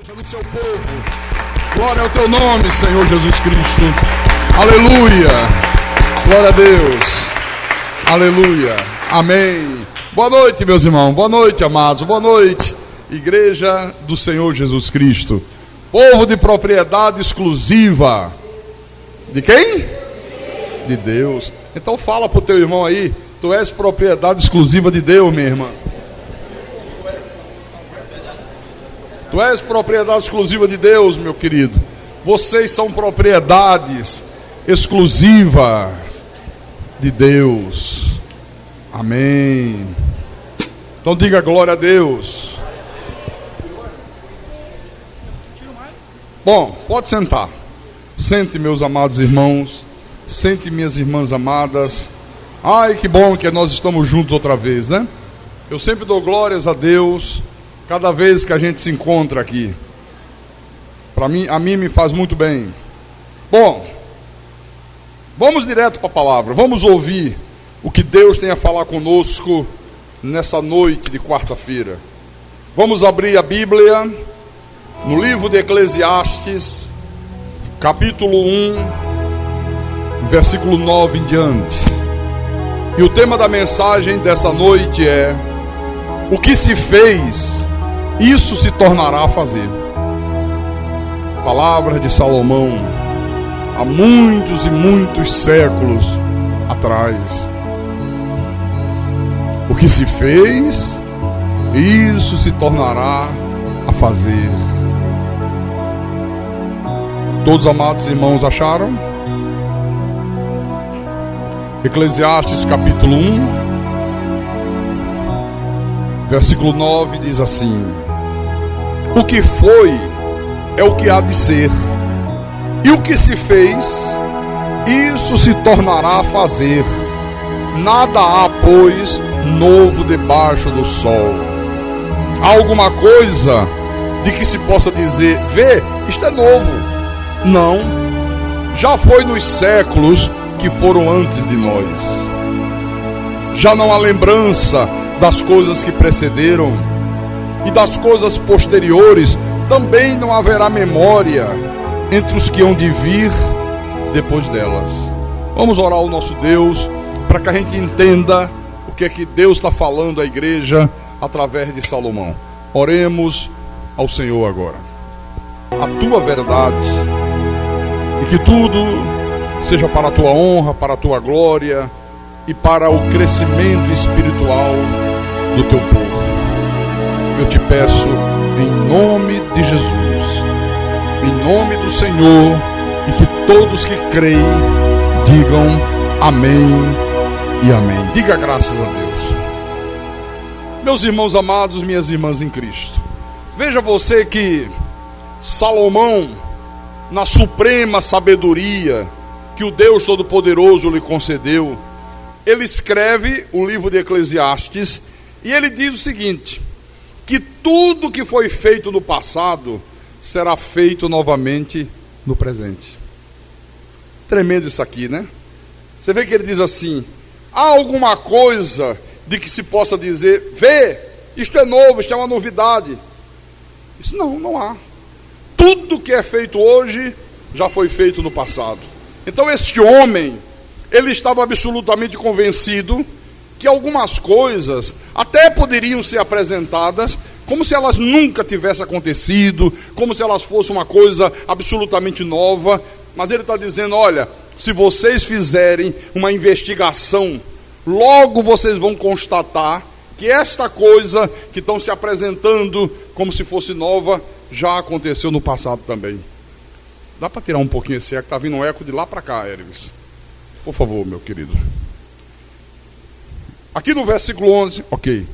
No seu povo, glória ao teu nome, Senhor Jesus Cristo, aleluia, glória a Deus, aleluia, amém. Boa noite, meus irmãos, boa noite, amados, boa noite, igreja do Senhor Jesus Cristo, povo de propriedade exclusiva, de quem? De Deus. Então fala para o teu irmão aí, tu és propriedade exclusiva de Deus, minha irmã. Tu és propriedade exclusiva de Deus, meu querido. Vocês são propriedades exclusivas de Deus. Amém. Então diga glória a Deus. Bom, pode sentar. Sente, meus amados irmãos. Sente, minhas irmãs amadas. Ai, que bom que nós estamos juntos outra vez, né? Eu sempre dou glórias a Deus cada vez que a gente se encontra aqui. A mim me faz muito bem. Bom, vamos direto para a palavra. Vamos ouvir o que Deus tem a falar conosco nessa noite de quarta-feira. Vamos abrir a Bíblia no livro de Eclesiastes, capítulo 1, versículo 9 em diante. E o tema da mensagem dessa noite é: o que se fez, isso se tornará a fazer. Palavras de Salomão há muitos e muitos séculos atrás. O que se fez, isso se tornará a fazer. Todos amados irmãos acharam? Eclesiastes capítulo 1, versículo 9 diz assim: o que foi é o que há de ser, e o que se fez, isso se tornará a fazer. Nada há, pois, novo debaixo do sol. Há alguma coisa de que se possa dizer: vê, isto é novo? Não, já foi nos séculos que foram antes de nós. Já não há lembrança das coisas que precederam, e das coisas posteriores também não haverá memória entre os que hão de vir depois delas. Vamos orar ao nosso Deus para que a gente entenda o que é que Deus está falando à igreja através de Salomão. Oremos ao Senhor agora. A tua verdade, e que tudo seja para a tua honra, para a tua glória e para o crescimento espiritual do teu povo. Eu te peço em nome de Jesus, em nome do Senhor, e que todos que creem digam amém e amém. Diga graças a Deus. Meus irmãos amados, minhas irmãs em Cristo, veja você que Salomão, na suprema sabedoria que o Deus Todo-Poderoso lhe concedeu, ele escreve o livro de Eclesiastes e ele diz o seguinte: que tudo que foi feito no passado será feito novamente no presente. Tremendo isso aqui, né? Você vê que ele diz assim: há alguma coisa de que se possa dizer, vê, isto é novo, isto é uma novidade? Isso não há. Tudo que é feito hoje já foi feito no passado. Então este homem, ele estava absolutamente convencido que algumas coisas até poderiam ser apresentadas como se elas nunca tivessem acontecido, como se elas fossem uma coisa absolutamente nova. Mas ele está dizendo: olha, se vocês fizerem uma investigação, logo vocês vão constatar que esta coisa que estão se apresentando como se fosse nova, já aconteceu no passado também. Dá para tirar um pouquinho esse eco? Está vindo um eco de lá para cá, Hermes. Por favor, meu querido. Aqui no versículo 11, ok.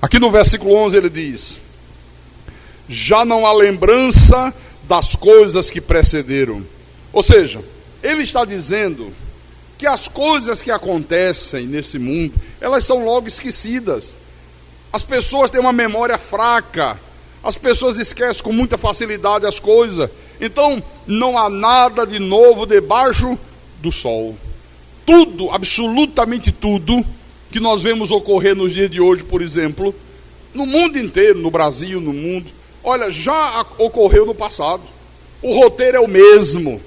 Aqui no versículo 11 ele diz: já não há lembrança das coisas que precederam. Ou seja, ele está dizendo que as coisas que acontecem nesse mundo, elas são logo esquecidas. As pessoas têm uma memória fraca. As pessoas esquecem com muita facilidade as coisas. Então, não há nada de novo debaixo do sol. Tudo, absolutamente tudo, que nós vemos ocorrer nos dias de hoje, por exemplo, no mundo inteiro, no Brasil, no mundo, Olha, já ocorreu no passado. O roteiro é o mesmo.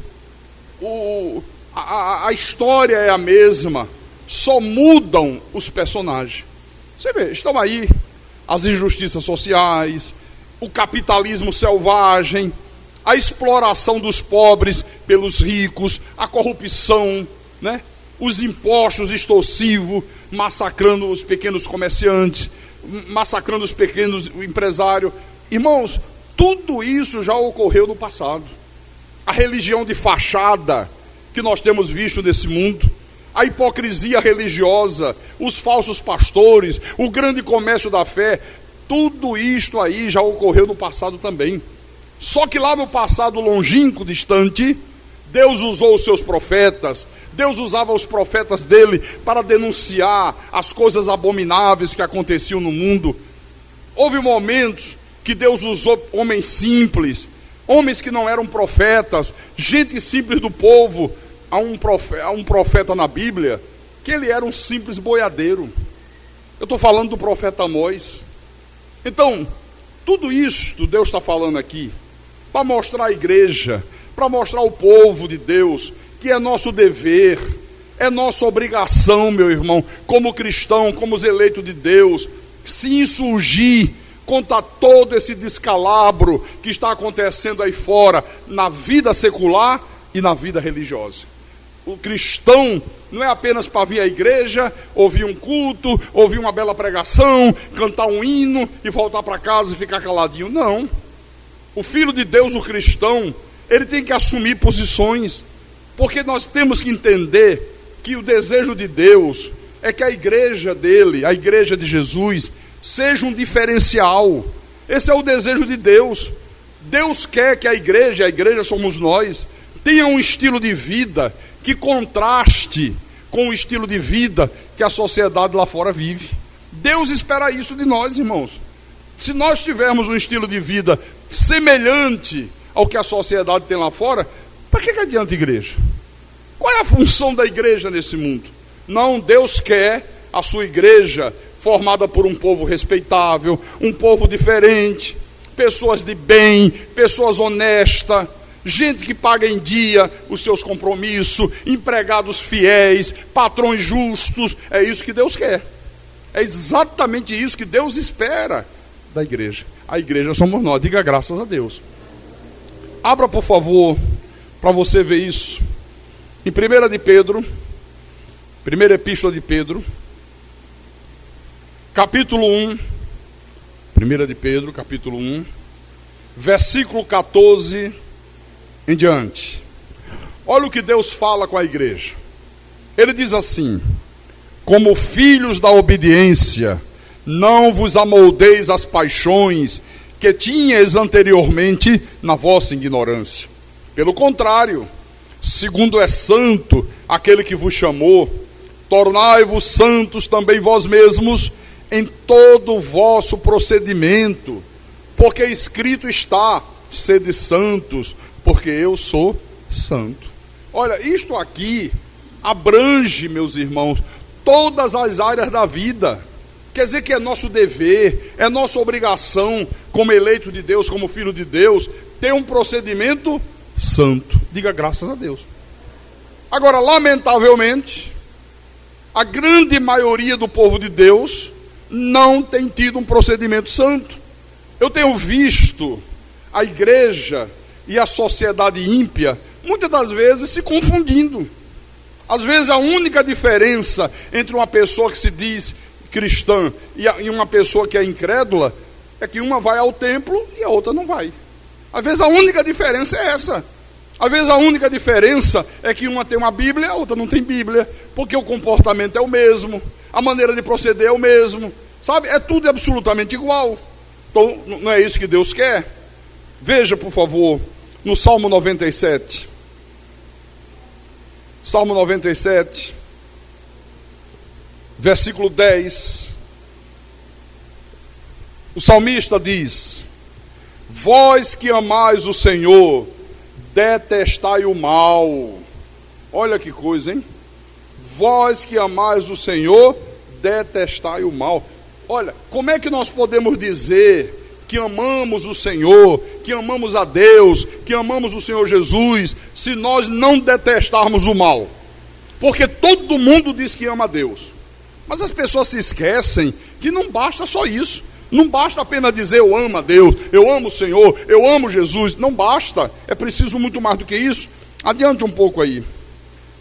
A história é a mesma. Só mudam os personagens. Você vê, estão aí as injustiças sociais, o capitalismo selvagem, a exploração dos pobres pelos ricos, a corrupção, né? Os impostos extorsivos, massacrando os pequenos comerciantes, massacrando os pequenos empresários. Irmãos, tudo isso já ocorreu no passado. A religião de fachada que nós temos visto nesse mundo, a hipocrisia religiosa, os falsos pastores, o grande comércio da fé, tudo isto aí já ocorreu no passado também. Só que lá no passado longínquo, distante, Deus usou os seus profetas, Deus usava os profetas dele para denunciar as coisas abomináveis que aconteciam no mundo. Houve momentos que Deus usou homens simples, homens que não eram profetas, gente simples do povo. Há um profeta na Bíblia que ele era um simples boiadeiro. Eu estou falando do profeta Amós. Então, tudo isto Deus está falando aqui para mostrar à igreja, para mostrar ao povo de Deus que é nosso dever, é nossa obrigação, meu irmão, como cristão, como os eleitos de Deus, se insurgir contra todo esse descalabro que está acontecendo aí fora, na vida secular e na vida religiosa. O cristão não é apenas para vir à igreja, ouvir um culto, ouvir uma bela pregação, cantar um hino e voltar para casa e ficar caladinho. Não. O filho de Deus, o cristão, ele tem que assumir posições, porque nós temos que entender que o desejo de Deus é que a igreja dele, a igreja de Jesus, seja um diferencial. Esse é o desejo de Deus. Deus quer que a igreja somos nós, tenha um estilo de vida que contraste com o estilo de vida que a sociedade lá fora vive. Deus espera isso de nós, irmãos. Se nós tivermos um estilo de vida semelhante ao que a sociedade tem lá fora, para que adianta a igreja? Qual é a função da igreja nesse mundo? Não, Deus quer a sua igreja formada por um povo respeitável, um povo diferente, pessoas de bem, pessoas honestas, gente que paga em dia os seus compromissos, empregados fiéis, patrões justos. É isso que Deus quer. É exatamente isso que Deus espera da igreja. A igreja somos nós. Diga graças a Deus. Abra, por favor, para você ver isso, em 1 de Pedro, primeira epístola de Pedro, capítulo 1, 1 de Pedro, capítulo 1, versículo 14 em diante. Olha o que Deus fala com a igreja. Ele diz assim: como filhos da obediência, não vos amoldeis às paixões que tinhas anteriormente na vossa ignorância. Pelo contrário, segundo é santo aquele que vos chamou, tornai-vos santos também vós mesmos em todo o vosso procedimento, porque escrito está: sede santos, porque eu sou santo. Olha, isto aqui abrange, meus irmãos, todas as áreas da vida. Quer dizer que é nosso dever, é nossa obrigação, como eleito de Deus, como filho de Deus, ter um procedimento santo. Diga graças a Deus. Agora, lamentavelmente, a grande maioria do povo de Deus não tem tido um procedimento santo. Eu tenho visto a igreja e a sociedade ímpia, muitas das vezes, se confundindo. Às vezes a única diferença entre uma pessoa que se diz cristã e uma pessoa que é incrédula é que uma vai ao templo e a outra não vai. Às vezes a única diferença é essa. Às vezes a única diferença é que uma tem uma Bíblia e a outra não tem Bíblia, porque o comportamento é o mesmo, a maneira de proceder é o mesmo, sabe? É tudo absolutamente igual. Então não é isso que Deus quer. Veja, por favor, no Salmo 97. Salmo 97, versículo 10. O salmista diz: vós que amais o Senhor, detestai o mal. Olha que coisa, hein? Vós que amais o Senhor, detestai o mal. Olha, como é que nós podemos dizer que amamos o Senhor, que amamos a Deus, que amamos o Senhor Jesus, se nós não detestarmos o mal? Porque todo mundo diz que ama a Deus, mas as pessoas se esquecem que não basta só isso. Não basta apenas dizer eu amo a Deus, eu amo o Senhor, eu amo Jesus. Não basta, é preciso muito mais do que isso. Adiante um pouco aí.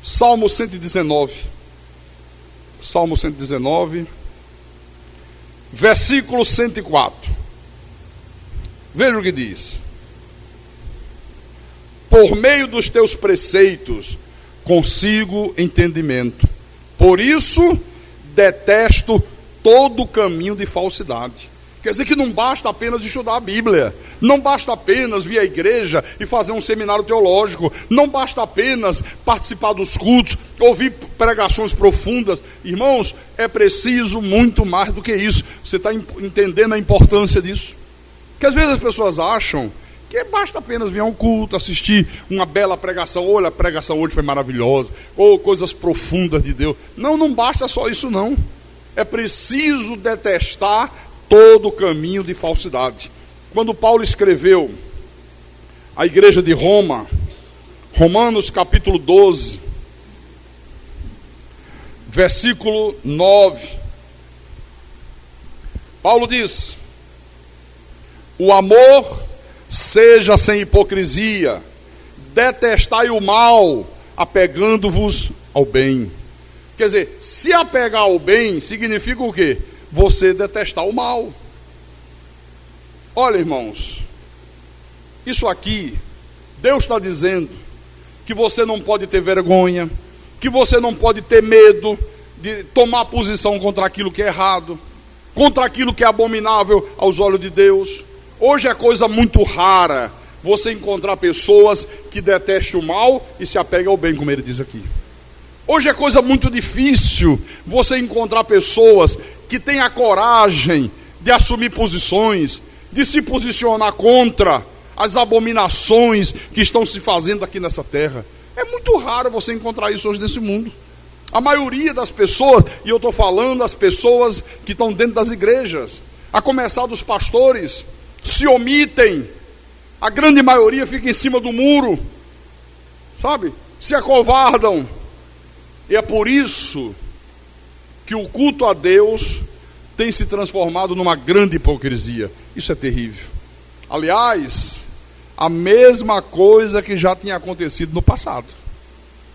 Salmo 119. Salmo 119, versículo 104. Veja o que diz: por meio dos teus preceitos consigo entendimento, por isso detesto todo caminho de falsidade. Quer dizer que não basta apenas estudar a Bíblia, não basta apenas vir à igreja e fazer um seminário teológico, não basta apenas participar dos cultos, ouvir pregações profundas. Irmãos, é preciso muito mais do que isso. Você está entendendo a importância disso? Que às vezes as pessoas acham que basta apenas vir a um culto, assistir uma bela pregação. Olha, a pregação hoje foi maravilhosa, ou coisas profundas de Deus. Não basta só isso não. É preciso detestar todo caminho de falsidade. Quando Paulo escreveu à igreja de Roma, Romanos capítulo 12, versículo 9, Paulo diz: o amor seja sem hipocrisia, detestai o mal, apegando-vos ao bem. Quer dizer, se apegar ao bem significa o quê? Você detestar o mal. Olha, irmãos, isso aqui, Deus está dizendo que você não pode ter vergonha, que você não pode ter medo de tomar posição contra aquilo que é errado, contra aquilo que é abominável aos olhos de Deus. Hoje é coisa muito rara você encontrar pessoas que detestem o mal e se apegam ao bem, como ele diz aqui. Hoje é coisa muito difícil você encontrar pessoas que têm a coragem de assumir posições, de se posicionar contra as abominações que estão se fazendo aqui nessa terra. É muito raro você encontrar isso hoje nesse mundo. A maioria das pessoas, e eu estou falando das pessoas que estão dentro das igrejas, a começar dos pastores, se omitem. A grande maioria fica em cima do muro, sabe? Se acovardam. E é por isso que o culto a Deus tem se transformado numa grande hipocrisia. Isso é terrível. Aliás, a mesma coisa que já tinha acontecido no passado.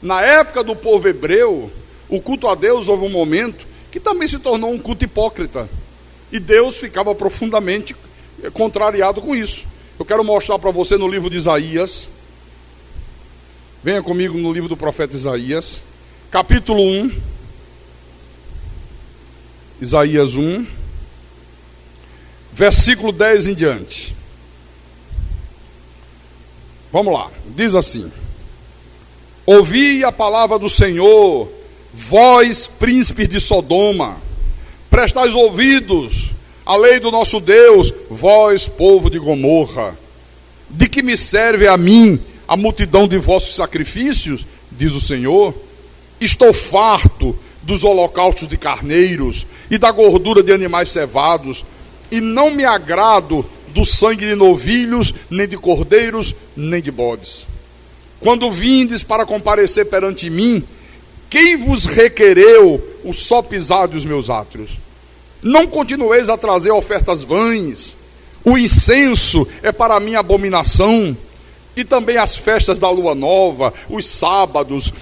Na época do povo hebreu, o culto a Deus houve um momento que também se tornou um culto hipócrita. E Deus ficava profundamente contrariado com isso. Eu quero mostrar para você no livro de Isaías. Venha comigo no livro do profeta Isaías, capítulo 1. Isaías 1, versículo 10 em diante. Vamos lá, diz assim: ouvi a palavra do Senhor, vós príncipes de Sodoma, prestais ouvidos à lei do nosso Deus, vós povo de Gomorra. De que me serve a mim a multidão de vossos sacrifícios, diz o Senhor? Estou farto dos holocaustos de carneiros e da gordura de animais cevados, e não me agrado do sangue de novilhos, nem de cordeiros, nem de bodes. Quando vindes para comparecer perante mim, quem vos requereu o só pisar dos meus átrios? Não continueis a trazer ofertas vãs. O incenso é para mim abominação, e também as festas da lua nova, os sábados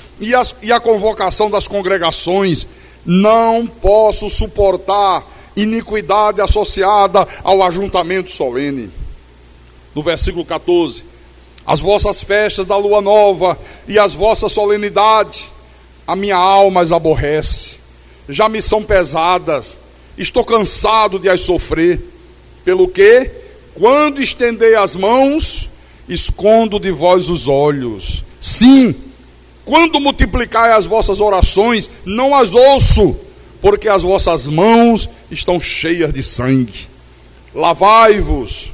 e a convocação das congregações. Não posso suportar iniquidade associada ao ajuntamento solene. No versículo 14: as vossas festas da lua nova e as vossas solenidades, a minha alma as aborrece, já me são pesadas, estou cansado de as sofrer. Pelo que, quando estendei as mãos, escondo de vós os olhos. Sim, quando multiplicai as vossas orações, não as ouço, porque as vossas mãos estão cheias de sangue. Lavai-vos,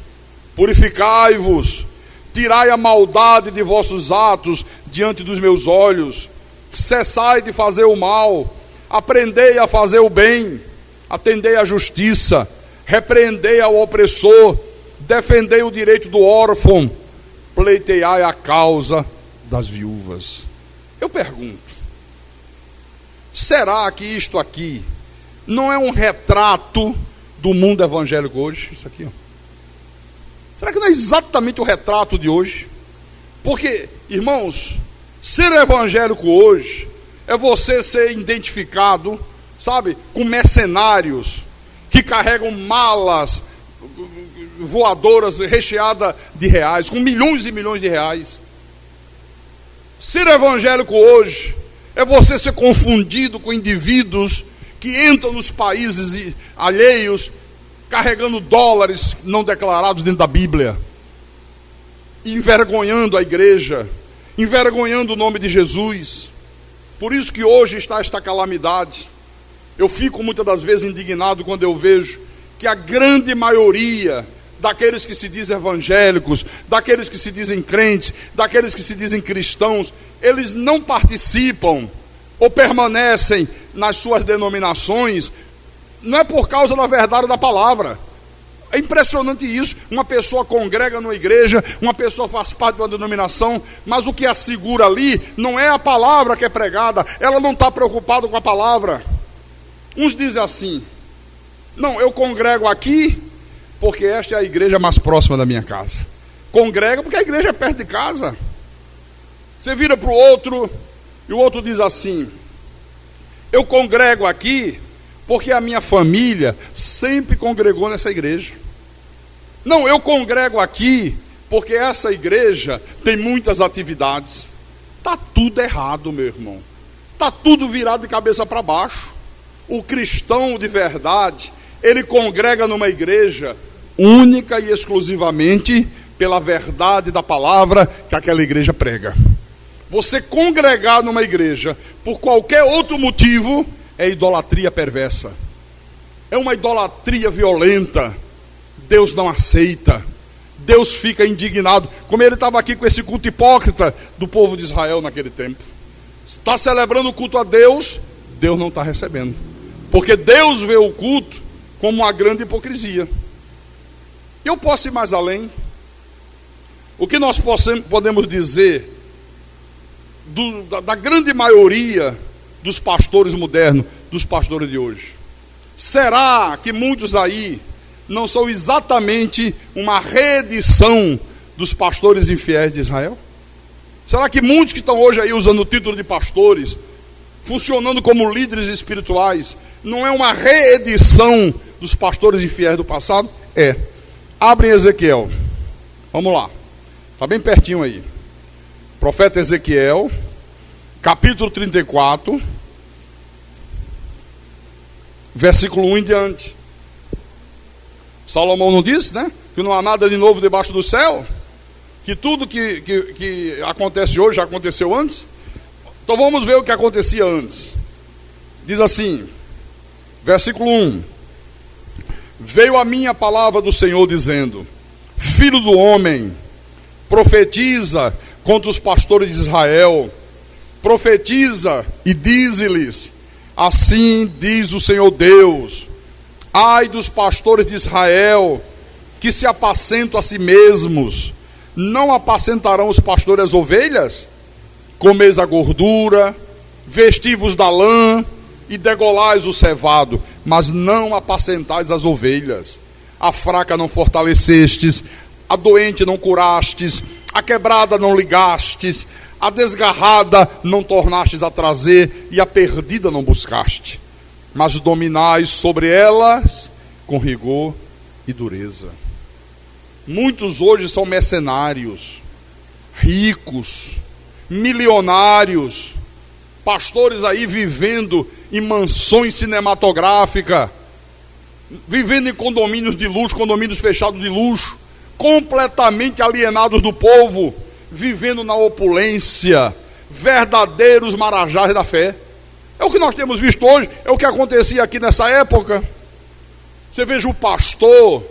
purificai-vos, tirai a maldade de vossos atos diante dos meus olhos. Cessai de fazer o mal, aprendei a fazer o bem, atendei à justiça, repreendei ao opressor, defendei o direito do órfão, pleiteai a causa das viúvas. Eu pergunto, será que isto aqui não é um retrato do mundo evangélico hoje? Isso aqui, ó. Será que não é exatamente o retrato de hoje? Porque, irmãos, ser evangélico hoje é você ser identificado, sabe, com mercenários que carregam malas voadoras recheadas de reais, com milhões e milhões de reais. Ser evangélico hoje é você ser confundido com indivíduos que entram nos países alheios carregando dólares não declarados dentro da Bíblia, envergonhando a igreja, envergonhando o nome de Jesus. Por isso que hoje está esta calamidade. Eu fico muitas das vezes indignado quando eu vejo que a grande maioria daqueles que se dizem evangélicos, daqueles que se dizem crentes, daqueles que se dizem cristãos, eles não participam ou permanecem nas suas denominações, não é por causa da verdade da palavra. É impressionante isso. Uma pessoa congrega numa igreja, uma pessoa faz parte de uma denominação, mas o que a segura ali não é a palavra que é pregada, ela não está preocupada com a palavra. Uns dizem assim: não, eu congrego aqui porque esta é a igreja mais próxima da minha casa. Congrega porque a igreja é perto de casa. Você vira para o outro e o outro diz assim: eu congrego aqui porque a minha família sempre congregou nessa igreja. Não, eu congrego aqui porque essa igreja tem muitas atividades. Está tudo errado, meu irmão. Está tudo virado de cabeça para baixo. O cristão de verdade, ele congrega numa igreja única e exclusivamente pela verdade da palavra que aquela igreja prega. Você congregar numa igreja por qualquer outro motivo é idolatria perversa. É uma idolatria violenta. Deus não aceita. Deus fica indignado. Como ele estava aqui com esse culto hipócrita do povo de Israel naquele tempo. Está celebrando o culto a Deus, Deus não está recebendo. Porque Deus vê o culto como uma grande hipocrisia. Eu posso ir mais além. O que nós podemos dizer da grande maioria dos pastores modernos, dos pastores de hoje? Será que muitos aí não são exatamente uma reedição dos pastores infiéis de Israel? Será que muitos que estão hoje aí usando o título de pastores, funcionando como líderes espirituais, não é uma reedição dos pastores infiéis do passado? É. Abre Ezequiel. Vamos lá. Está bem pertinho aí. Profeta Ezequiel, capítulo 34, versículo 1 em diante. Salomão não disse, né? Que não há nada de novo debaixo do céu? Que tudo que acontece hoje já aconteceu antes? Então vamos ver o que acontecia antes. Diz assim, versículo 1: veio a minha palavra do Senhor dizendo: filho do homem, profetiza contra os pastores de Israel, profetiza e dize-lhes: assim diz o Senhor Deus, ai dos pastores de Israel, que se apacentam a si mesmos, não apacentarão os pastores as ovelhas? Comeis a gordura, vestivos da lã, e degolais o cevado, mas não apacentais as ovelhas. A fraca não fortalecestes, a doente não curastes, a quebrada não ligastes, a desgarrada não tornastes a trazer, e a perdida não buscaste, mas dominais sobre elas com rigor e dureza. Muitos hoje são mercenários, ricos, milionários, pastores aí vivendo em mansões cinematográficas, vivendo em condomínios de luxo, condomínios fechados de luxo, completamente alienados do povo, vivendo na opulência, verdadeiros marajás da fé. É o que nós temos visto hoje, é o que acontecia aqui nessa época. Você veja o pastor,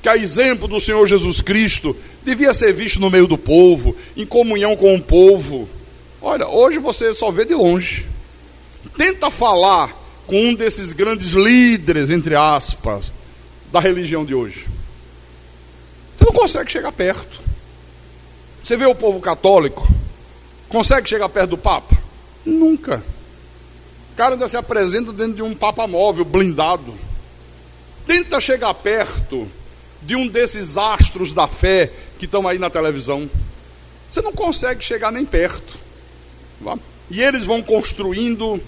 que a exemplo do Senhor Jesus Cristo, devia ser visto no meio do povo, em comunhão com o povo. Olha, hoje você só vê de longe. Tenta falar com um desses grandes líderes, entre aspas, da religião de hoje. Você não consegue chegar perto. Você vê o povo católico, consegue chegar perto do Papa? Nunca. O cara ainda se apresenta dentro de um Papa móvel, blindado. Tenta chegar perto de um desses astros da fé que estão aí na televisão. Você não consegue chegar nem perto. E eles vão construindo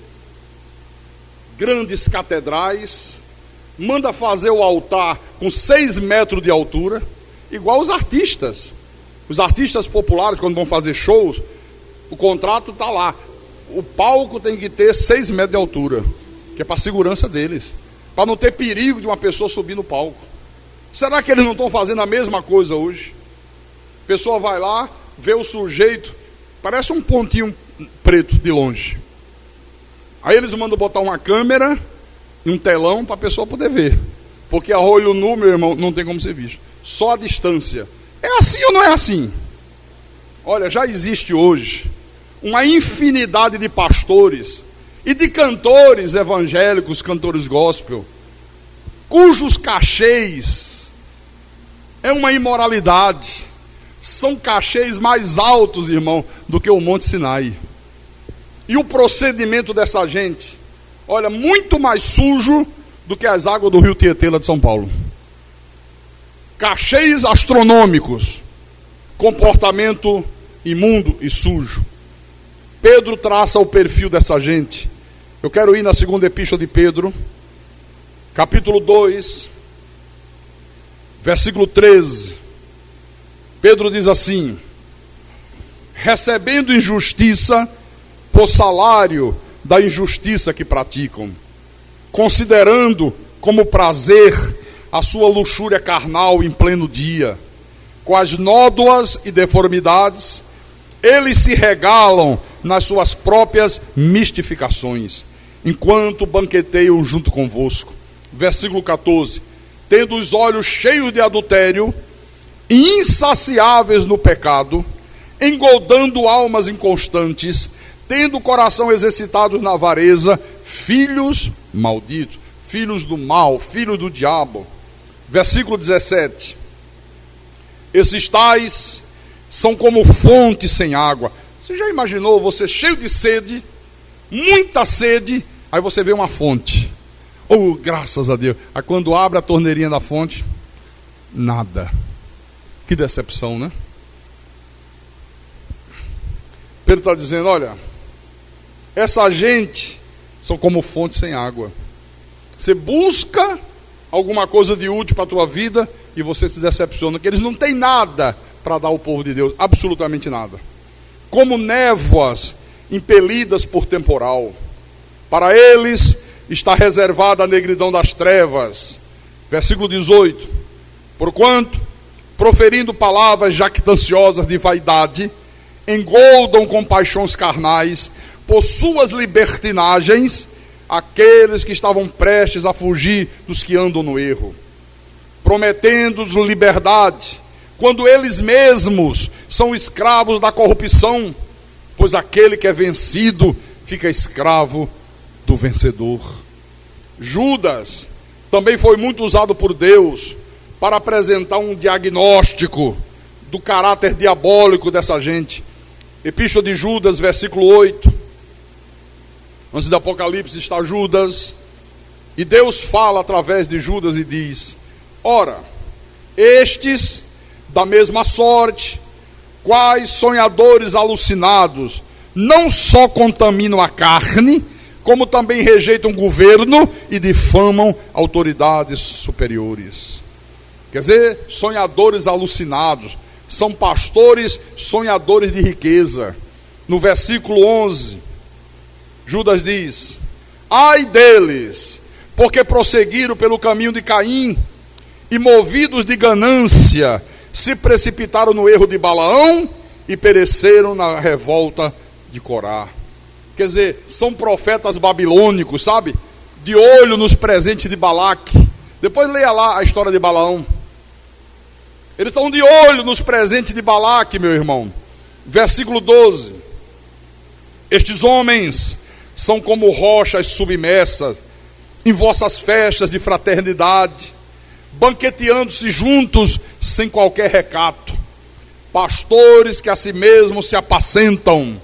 grandes catedrais, manda fazer o altar com 6 metros de altura, igual os artistas. Os artistas populares, quando vão fazer shows, o contrato está lá. O palco tem que ter 6 metros de altura, que é para a segurança deles, para não ter perigo de uma pessoa subir no palco. Será que eles não estão fazendo a mesma coisa hoje? A pessoa vai lá, vê o sujeito, parece um pontinho preto de longe. Aí eles mandam botar uma câmera e um telão para a pessoa poder ver. Porque a olho nu, meu irmão, não tem como ser visto. Só a distância. É assim ou não é assim? Olha, já existe hoje uma infinidade de pastores e de cantores evangélicos, cantores gospel, cujos cachês é uma imoralidade. São cachês mais altos, irmão, do que o Monte Sinai. E o procedimento dessa gente, olha, muito mais sujo do que as águas do rio Tietê lá de São Paulo. Cachês astronômicos, comportamento imundo e sujo. Pedro traça o perfil dessa gente. Eu quero ir na segunda epístola de Pedro, capítulo 2, versículo 13. Pedro diz assim: recebendo injustiça por salário da injustiça que praticam, considerando como prazer a sua luxúria carnal em pleno dia, com as nódoas e deformidades, eles se regalam nas suas próprias mistificações, enquanto banqueteiam junto convosco. Versículo 14: tendo os olhos cheios de adultério, insaciáveis no pecado, engoldando almas inconstantes, tendo o coração exercitado na avareza, filhos malditos, filhos do mal, filhos do diabo. Versículo 17: esses tais são como fonte sem água. Você já imaginou você cheio de sede, muita sede, aí você vê uma fonte? Oh, graças a Deus. Aí quando abre a torneirinha da fonte, nada. Que decepção, né? Pedro está dizendo, olha, essa gente são como fonte sem água. Você busca alguma coisa de útil para a tua vida e você se decepciona, que eles não têm nada para dar ao povo de Deus, absolutamente nada. Como névoas impelidas por temporal. Para eles está reservada a negridão das trevas. Versículo 18: porquanto, proferindo palavras jactanciosas de vaidade, engoldam com paixões carnais, por suas libertinagens, aqueles que estavam prestes a fugir dos que andam no erro, prometendo-os liberdade, quando eles mesmos são escravos da corrupção, pois aquele que é vencido fica escravo do vencedor. Judas também foi muito usado por Deus para apresentar um diagnóstico do caráter diabólico dessa gente. Epístola de Judas, versículo 8. Antes do Apocalipse está Judas, e Deus fala através de Judas e diz: ora, estes da mesma sorte, quais sonhadores alucinados, não só contaminam a carne, como também rejeitam o governo e difamam autoridades superiores. Quer dizer, sonhadores alucinados, são pastores sonhadores de riqueza. No versículo 11, Judas diz: ai deles, porque prosseguiram pelo caminho de Caim, e movidos de ganância, se precipitaram no erro de Balaão, e pereceram na revolta de Corá. Quer dizer, são profetas babilônicos, sabe? De olho nos presentes de Balaque. Depois leia lá a história de Balaão. Eles estão de olho nos presentes de Balaque, meu irmão. Versículo 12: estes homens são como rochas submersas em vossas festas de fraternidade, banqueteando-se juntos sem qualquer recato, pastores que a si mesmos se apacentam,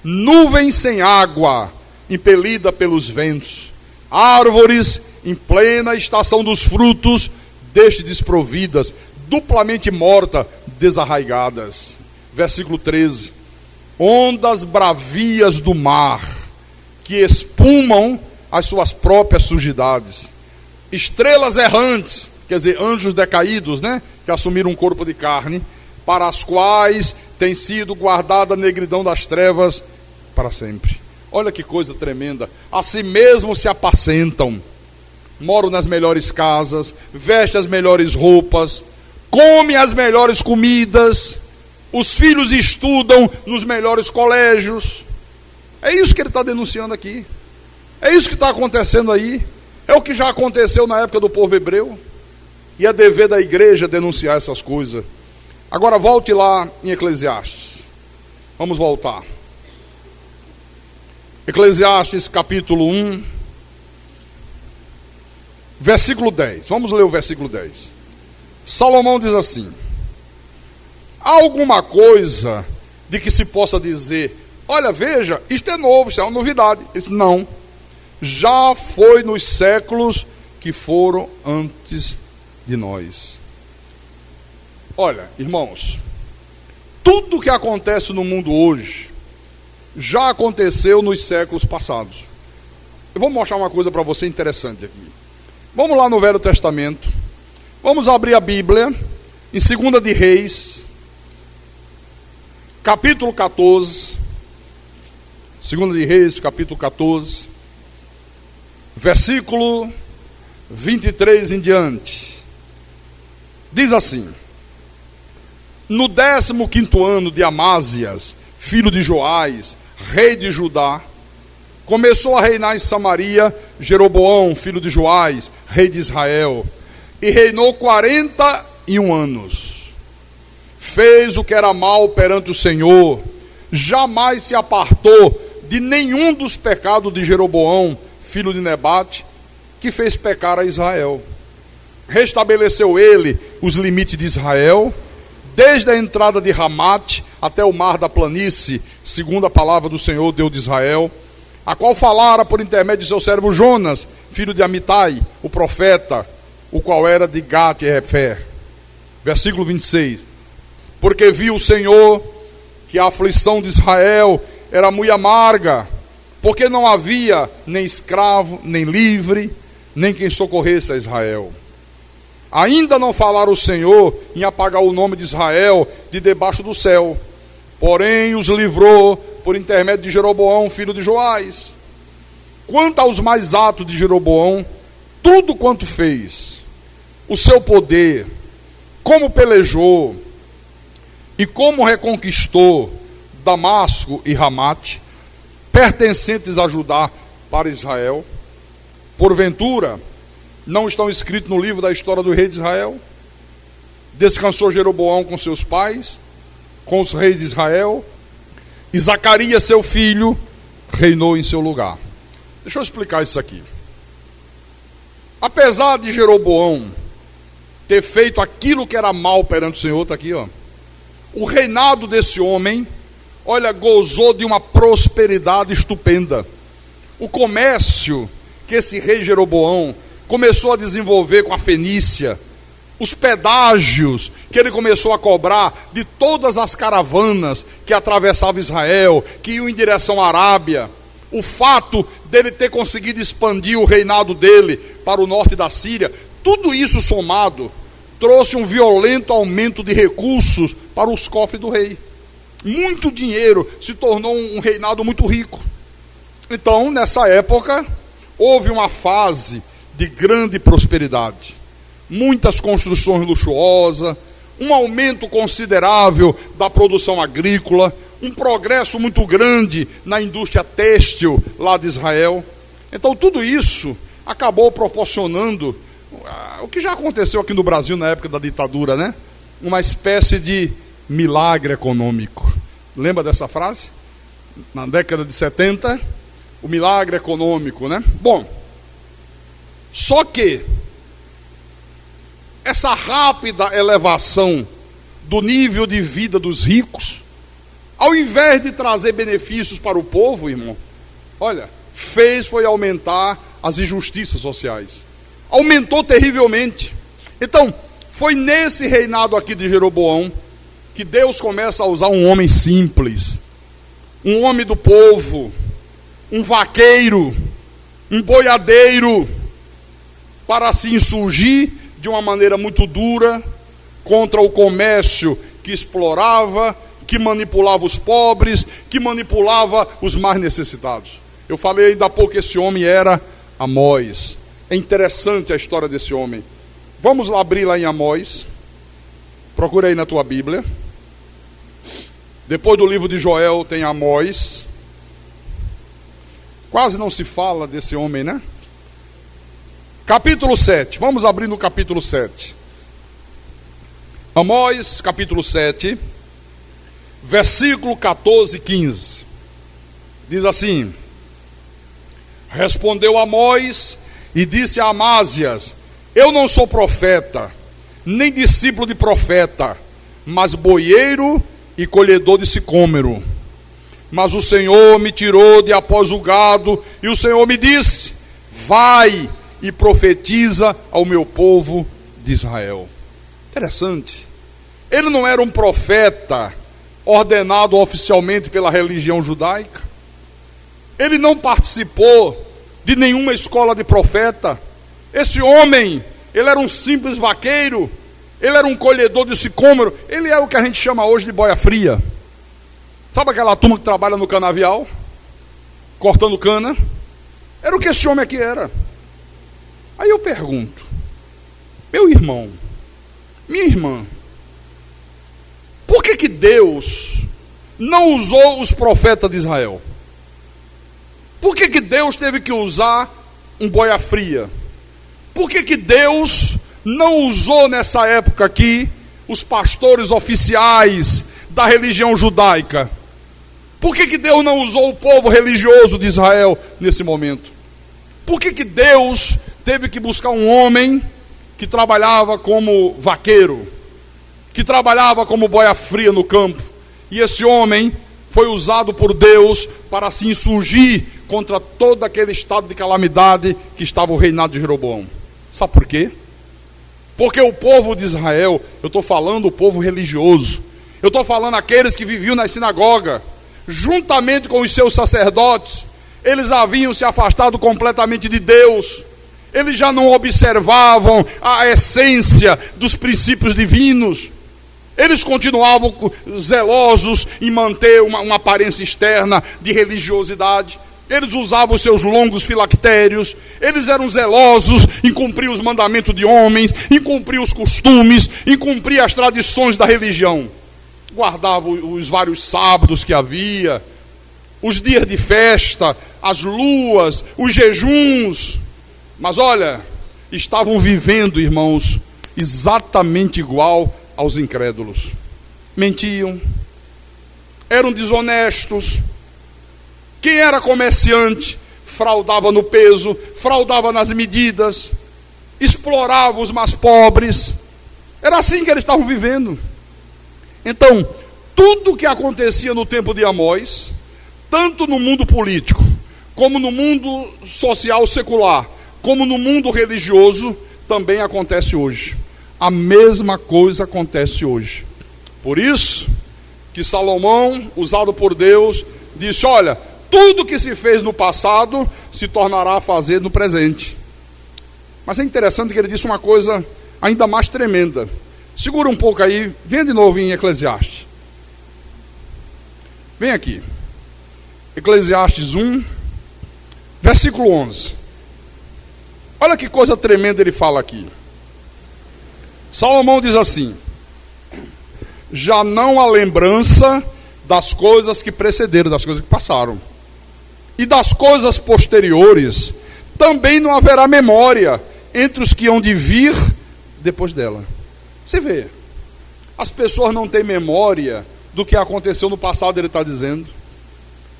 nuvens sem água, impelida pelos ventos, árvores em plena estação dos frutos, deixe desprovidas, duplamente mortas, desarraigadas. Versículo 13: ondas bravias do mar, que espumam as suas próprias sujidades, estrelas errantes, quer dizer, anjos decaídos, né, que assumiram um corpo de carne, para as quais tem sido guardada a negridão das trevas para sempre. Olha que coisa tremenda. A si mesmo se apacentam, moram nas melhores casas, vestem as melhores roupas, comem as melhores comidas, os filhos estudam nos melhores colégios. É isso que ele está denunciando aqui. É isso que está acontecendo aí. É o que já aconteceu na época do povo hebreu. E é dever da igreja denunciar essas coisas. Agora volte lá em Eclesiastes. Vamos voltar. Eclesiastes capítulo 1, versículo 10. Vamos ler o versículo 10. Salomão diz assim: há alguma coisa de que se possa dizer, olha, veja, isto é novo, isto é uma novidade? Ele disse, não, já foi nos séculos que foram antes de nós. Olha, irmãos, tudo que acontece no mundo hoje já aconteceu nos séculos passados. Eu vou mostrar uma coisa para você interessante aqui. Vamos lá no Velho Testamento. Vamos abrir a Bíblia em 2 de Reis, capítulo 14. 2 de Reis, capítulo 14, versículo 23 em diante. Diz assim: no 15º ano de Amásias, filho de Joás, rei de Judá, começou a reinar em Samaria Jeroboão, filho de Joás, rei de Israel, e reinou 41 anos. Fez o que era mal perante o Senhor, jamais se apartou de nenhum dos pecados de Jeroboão, filho de Nebate, que fez pecar a Israel. Restabeleceu ele os limites de Israel, desde a entrada de Ramate até o mar da planície, segundo a palavra do Senhor, Deus de Israel, a qual falara por intermédio de seu servo Jonas, filho de Amitai, o profeta, o qual era de Gat e Hefer. Versículo 26. Porque viu o Senhor que a aflição de Israel era muito amarga, porque não havia nem escravo, nem livre, nem quem socorresse a Israel. Ainda não falara o Senhor em apagar o nome de Israel de debaixo do céu, porém os livrou por intermédio de Jeroboão, filho de Joás. Quanto aos mais atos de Jeroboão, tudo quanto fez, o seu poder, como pelejou e como reconquistou Damasco e Ramate, pertencentes a Judá para Israel, porventura não estão escritos no livro da história do rei de Israel? Descansou Jeroboão com seus pais, com os reis de Israel, e Zacarias, seu filho, reinou em seu lugar. Deixa eu explicar isso aqui. Apesar de Jeroboão ter feito aquilo que era mal perante o Senhor, está aqui, ó, o reinado desse homem, olha, gozou de uma prosperidade estupenda. O comércio que esse rei Jeroboão começou a desenvolver com a Fenícia, os pedágios que ele começou a cobrar de todas as caravanas que atravessavam Israel, que iam em direção à Arábia, o fato dele ter conseguido expandir o reinado dele para o norte da Síria, tudo isso somado trouxe um violento aumento de recursos para os cofres do rei. Muito dinheiro, se tornou um reinado muito rico. Então, nessa época, houve uma fase de grande prosperidade, muitas construções luxuosas, um aumento considerável da produção agrícola, um progresso muito grande na indústria têxtil lá de Israel. Então tudo isso acabou proporcionando o que já aconteceu aqui no Brasil na época da ditadura, né? Uma espécie de milagre econômico. Lembra dessa frase? Na década de 70, o milagre econômico, né? Bom, só que essa rápida elevação do nível de vida dos ricos, ao invés de trazer benefícios para o povo, irmão, olha, foi aumentar as injustiças sociais. Aumentou terrivelmente. Então, foi nesse reinado aqui de Jeroboão que Deus começa a usar um homem simples, um homem do povo, um vaqueiro, um boiadeiro, para se insurgir de uma maneira muito dura contra o comércio que explorava, que manipulava os pobres, que manipulava os mais necessitados. Eu falei ainda há pouco que esse homem era Amós. É interessante a história desse homem. Vamos lá abrir lá em Amós. Procura aí na tua Bíblia. Depois do livro de Joel tem Amós. Quase não se fala desse homem, né? Capítulo 7. Vamos abrir no capítulo 7. Amós, capítulo 7, versículo 14 e 15. Diz assim: respondeu Amós e disse a Amásias: eu não sou profeta, nem discípulo de profeta, mas boieiro e colhedor de sicômoro. Mas o Senhor me tirou de após o gado, e o Senhor me disse: vai e profetiza ao meu povo de Israel. Interessante. Ele não era um profeta ordenado oficialmente pela religião judaica. Ele não participou de nenhuma escola de profeta. Esse homem, ele era um simples vaqueiro, ele era um colhedor de sicômoro, ele é o que a gente chama hoje de boia fria. Sabe aquela turma que trabalha no canavial, cortando cana? Era o que esse homem aqui era. Aí eu pergunto, meu irmão, minha irmã, por que Deus não usou os profetas de Israel? Por que Deus teve que usar um boia fria? Por que Deus não usou nessa época aqui os pastores oficiais da religião judaica? Por que Deus não usou o povo religioso de Israel nesse momento? Por que Deus teve que buscar um homem que trabalhava como vaqueiro, que trabalhava como boia fria no campo? E esse homem foi usado por Deus para se insurgir contra todo aquele estado de calamidade que estava o reinado de Jeroboão. Sabe por quê? Porque o povo de Israel, eu estou falando o povo religioso, eu estou falando aqueles que viviam na sinagoga, juntamente com os seus sacerdotes, eles haviam se afastado completamente de Deus. Eles já não observavam a essência dos princípios divinos. Eles continuavam zelosos em manter uma aparência externa de religiosidade. Eles usavam os seus longos filactérios. Eles eram zelosos em cumprir os mandamentos de homens, em cumprir os costumes, em cumprir as tradições da religião. Guardavam os vários sábados que havia, os dias de festa, as luas, os jejuns. Mas olha, estavam vivendo, irmãos, exatamente igual aos incrédulos. Mentiam, eram desonestos. Quem era comerciante fraudava no peso, fraudava nas medidas, explorava os mais pobres. Era assim que eles estavam vivendo. Então, tudo que acontecia no tempo de Amós, tanto no mundo político, como no mundo social secular, como no mundo religioso, também acontece hoje. A mesma coisa acontece hoje. Por isso que Salomão, usado por Deus, disse: olha, tudo que se fez no passado se tornará a fazer no presente. Mas é interessante que ele disse uma coisa ainda mais tremenda. Segura um pouco aí, vem de novo em Eclesiastes. Vem aqui. Eclesiastes 1, versículo 11. Olha que coisa tremenda ele fala aqui. Salomão diz assim: já não há lembrança das coisas que precederam, das coisas que passaram, e das coisas posteriores também não haverá memória entre os que hão de vir depois dela. Você vê, as pessoas não têm memória do que aconteceu no passado, ele está dizendo.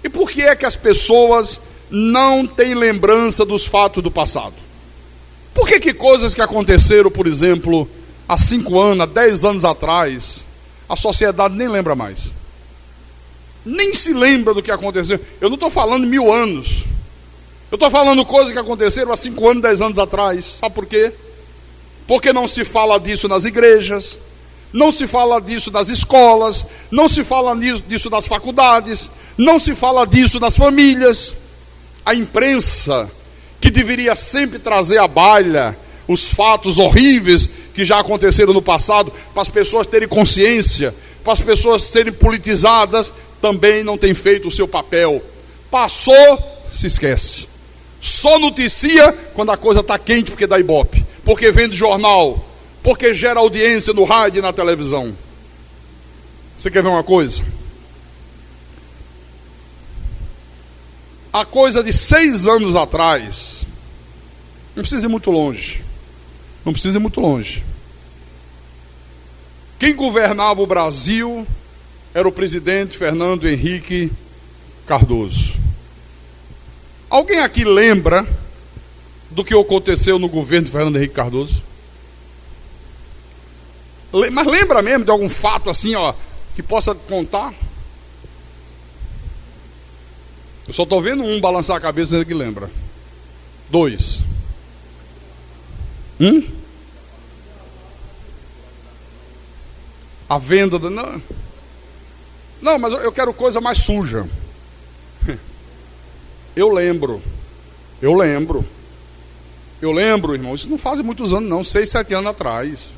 E por que é que as pessoas não têm lembrança dos fatos do passado? Por que coisas que aconteceram, por exemplo, há 5 anos, há 10 anos atrás, a sociedade nem lembra mais. Nem se lembra do que aconteceu. Eu não estou falando 1000 anos. Eu estou falando coisas que aconteceram há 5 anos, 10 anos atrás. Sabe por quê? Porque não se fala disso nas igrejas, não se fala disso nas escolas, não se fala disso nas faculdades, não se fala disso nas famílias. A imprensa, que deveria sempre trazer à baila os fatos horríveis que já aconteceram no passado, para as pessoas terem consciência, para as pessoas serem politizadas, também não tem feito o seu papel. Passou, se esquece. Só noticia quando a coisa está quente, porque dá ibope, porque vende jornal, porque gera audiência no rádio e na televisão. Você quer ver uma coisa? Há coisa de 6 anos atrás, não precisa ir muito longe, não precisa ir muito longe. Quem governava o Brasil era o presidente Fernando Henrique Cardoso. Alguém aqui lembra do que aconteceu no governo de Fernando Henrique Cardoso? Mas lembra mesmo de algum fato assim, ó, que possa contar? Eu só estou vendo um balançar a cabeça dizendo que lembra. 2. A venda da... Não, mas eu quero coisa mais suja. Eu lembro, irmão, isso não faz muitos anos não, 6, 7 anos atrás.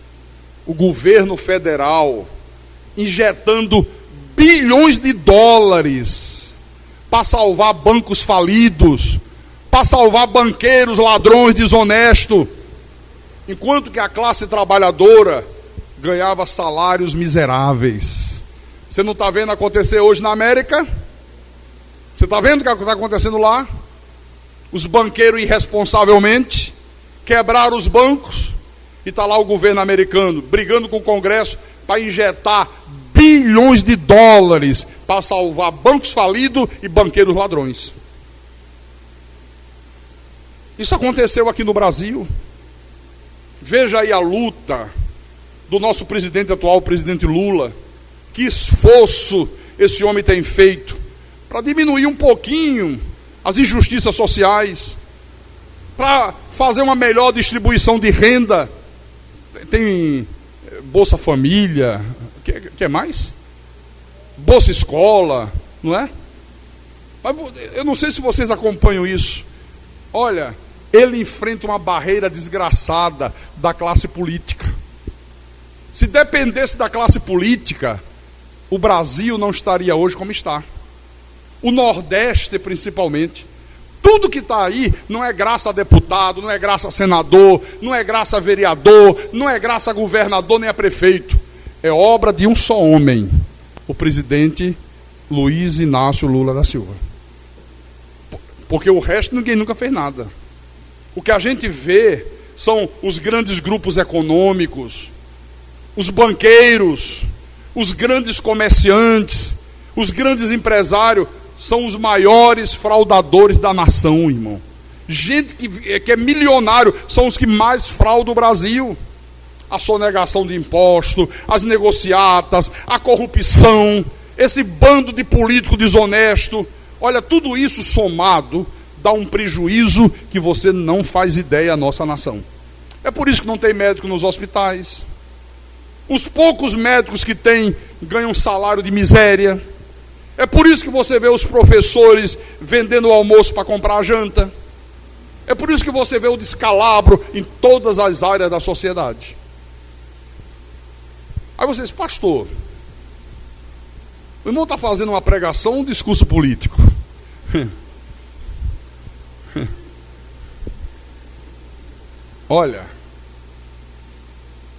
O governo federal injetando bilhões de dólares para salvar bancos falidos, para salvar banqueiros, ladrões, desonestos, enquanto que a classe trabalhadora ganhava salários miseráveis. Você não está vendo acontecer hoje na América? Você está vendo o que está acontecendo lá? Os banqueiros irresponsavelmente quebraram os bancos e está lá o governo americano brigando com o Congresso para injetar bilhões de dólares para salvar bancos falidos e banqueiros ladrões. Isso aconteceu aqui no Brasil. Veja aí a luta do nosso presidente atual, o presidente Lula. Que esforço esse homem tem feito para diminuir um pouquinho as injustiças sociais, para fazer uma melhor distribuição de renda. Tem Bolsa Família, que mais? Bolsa Escola, não é? Mas eu não sei se vocês acompanham isso. Olha, ele enfrenta uma barreira desgraçada da classe política. Se dependesse da classe política, o Brasil não estaria hoje como está. O Nordeste, principalmente. Tudo que está aí não é graça a deputado, não é graça a senador, não é graça a vereador, não é graça a governador nem a prefeito. É obra de um só homem, o presidente Luiz Inácio Lula da Silva. Porque o resto ninguém nunca fez nada. O que a gente vê são os grandes grupos econômicos, os banqueiros, os grandes comerciantes, os grandes empresários, são os maiores fraudadores da nação, irmão. Gente que é milionário, são os que mais fraudam o Brasil. A sonegação de imposto, as negociatas, a corrupção, esse bando de político desonesto. Olha, tudo isso somado dá um prejuízo que você não faz ideia à nossa nação. É por isso que não tem médico nos hospitais. Os poucos médicos que tem ganham um salário de miséria. É por isso que você vê os professores vendendo o almoço para comprar a janta. É por isso que você vê o descalabro em todas as áreas da sociedade. Aí você diz, pastor, o irmão está fazendo uma pregação ou um discurso político? Olha,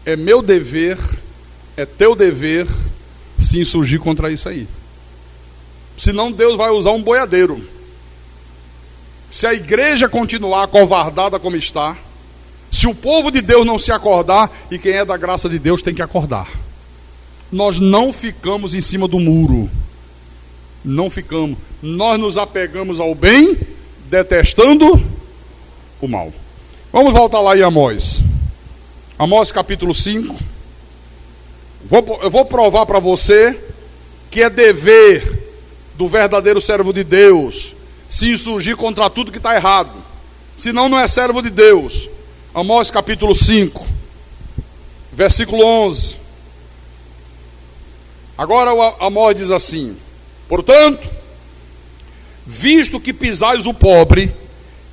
é meu dever, é teu dever se insurgir contra isso aí. Senão Deus vai usar um boiadeiro. Se a igreja continuar acovardada como está, se o povo de Deus não se acordar, e quem é da graça de Deus tem que acordar. Nós não ficamos em cima do muro. Não ficamos. Nós nos apegamos ao bem, detestando o mal. Vamos voltar lá em Amós. Amós capítulo 5. Eu vou provar para você que é dever do verdadeiro servo de Deus se insurgir contra tudo que está errado. Senão não é servo de Deus. Amós capítulo 5, versículo 11. Agora Amós diz assim: portanto, visto que pisais o pobre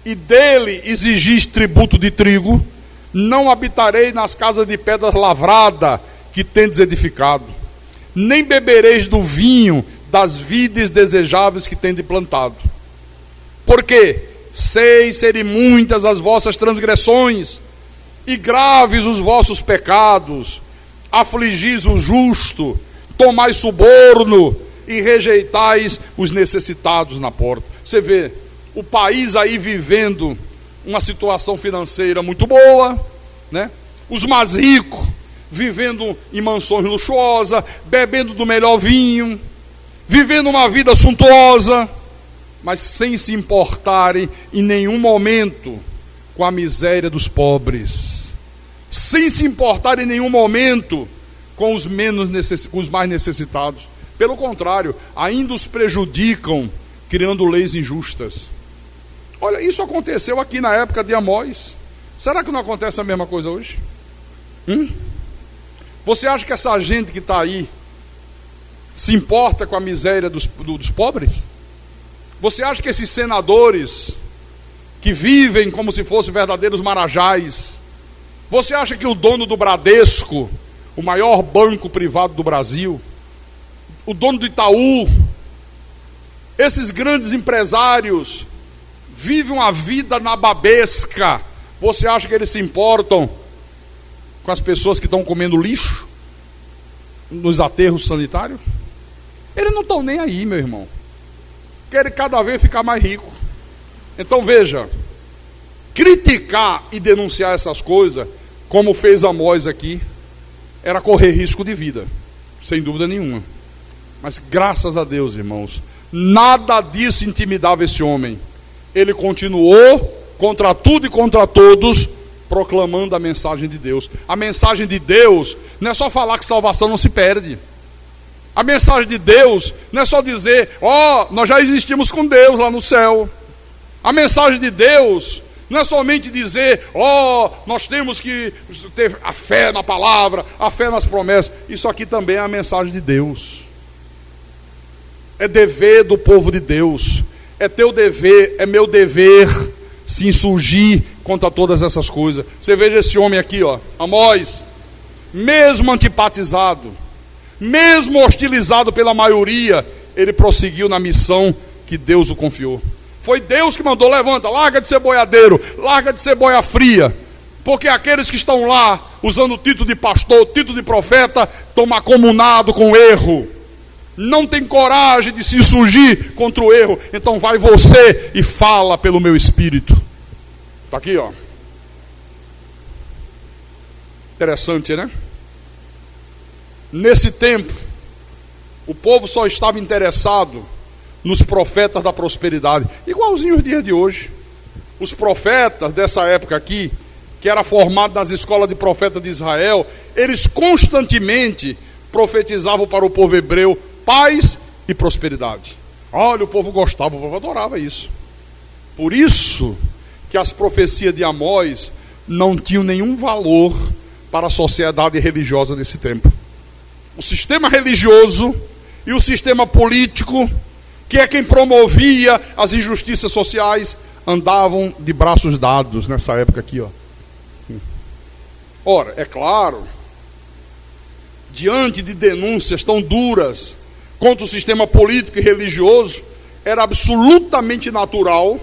e dele exigis tributo de trigo, não habitarei nas casas de pedras lavradas que tendes edificado, nem bebereis do vinho das vides desejáveis que tendes plantado. Porque sei serem muitas as vossas transgressões, e graves os vossos pecados. Afligis o justo, tomais suborno, e rejeitais os necessitados na porta. Você vê, o país aí vivendo uma situação financeira muito boa, né? Os mais ricos vivendo em mansões luxuosas, bebendo do melhor vinho, vivendo uma vida suntuosa, mas sem se importarem em nenhum momento com a miséria dos pobres, sem se importar em nenhum momento com os mais necessitados. Pelo contrário, ainda os prejudicam, criando leis injustas. Olha, isso aconteceu aqui na época de Amós. Será que não acontece a mesma coisa hoje? Você acha que essa gente que está aí se importa com a miséria dos pobres? Você acha que esses senadores que vivem como se fossem verdadeiros marajás, você acha que o dono do Bradesco, o maior banco privado do Brasil, o dono do Itaú, esses grandes empresários vivem uma vida nababesca, você acha que eles se importam com as pessoas que estão comendo lixo nos aterros sanitários? Eles não estão nem aí, meu irmão. Querem cada vez ficar mais rico. Então veja, criticar e denunciar essas coisas, como fez Amós aqui, era correr risco de vida, sem dúvida nenhuma. Mas graças a Deus, irmãos, nada disso intimidava esse homem. Ele continuou contra tudo e contra todos, proclamando a mensagem de Deus. A mensagem de Deus não é só falar que salvação não se perde. A mensagem de Deus não é só dizer, nós já existimos com Deus lá no céu. A mensagem de Deus não é somente dizer, nós temos que ter a fé na palavra, a fé nas promessas. Isso aqui também é a mensagem de Deus. É dever do povo de Deus. É teu dever, é meu dever se insurgir contra todas essas coisas. Você veja esse homem aqui, Amós, mesmo antipatizado, mesmo hostilizado pela maioria, ele prosseguiu na missão que Deus o confiou. Foi Deus que mandou: levanta, larga de ser boiadeiro, larga de ser boia fria, porque aqueles que estão lá usando o título de pastor, o título de profeta, estão macomunados com o erro, não tem coragem de se insurgir contra o erro. Então vai você e fala pelo meu espírito. Está aqui, interessante, né? Nesse tempo, o povo só estava interessado nos profetas da prosperidade, igualzinho os dias de hoje. Os profetas dessa época aqui, que era formado nas escolas de profetas de Israel, eles constantemente profetizavam para o povo hebreu paz e prosperidade. Olha, o povo gostava, o povo adorava isso. Por isso que as profecias de Amós não tinham nenhum valor para a sociedade religiosa desse tempo. O sistema religioso e o sistema político, que é quem promovia as injustiças sociais, andavam de braços dados nessa época aqui, Ora, é claro, diante de denúncias tão duras contra o sistema político e religioso, era absolutamente natural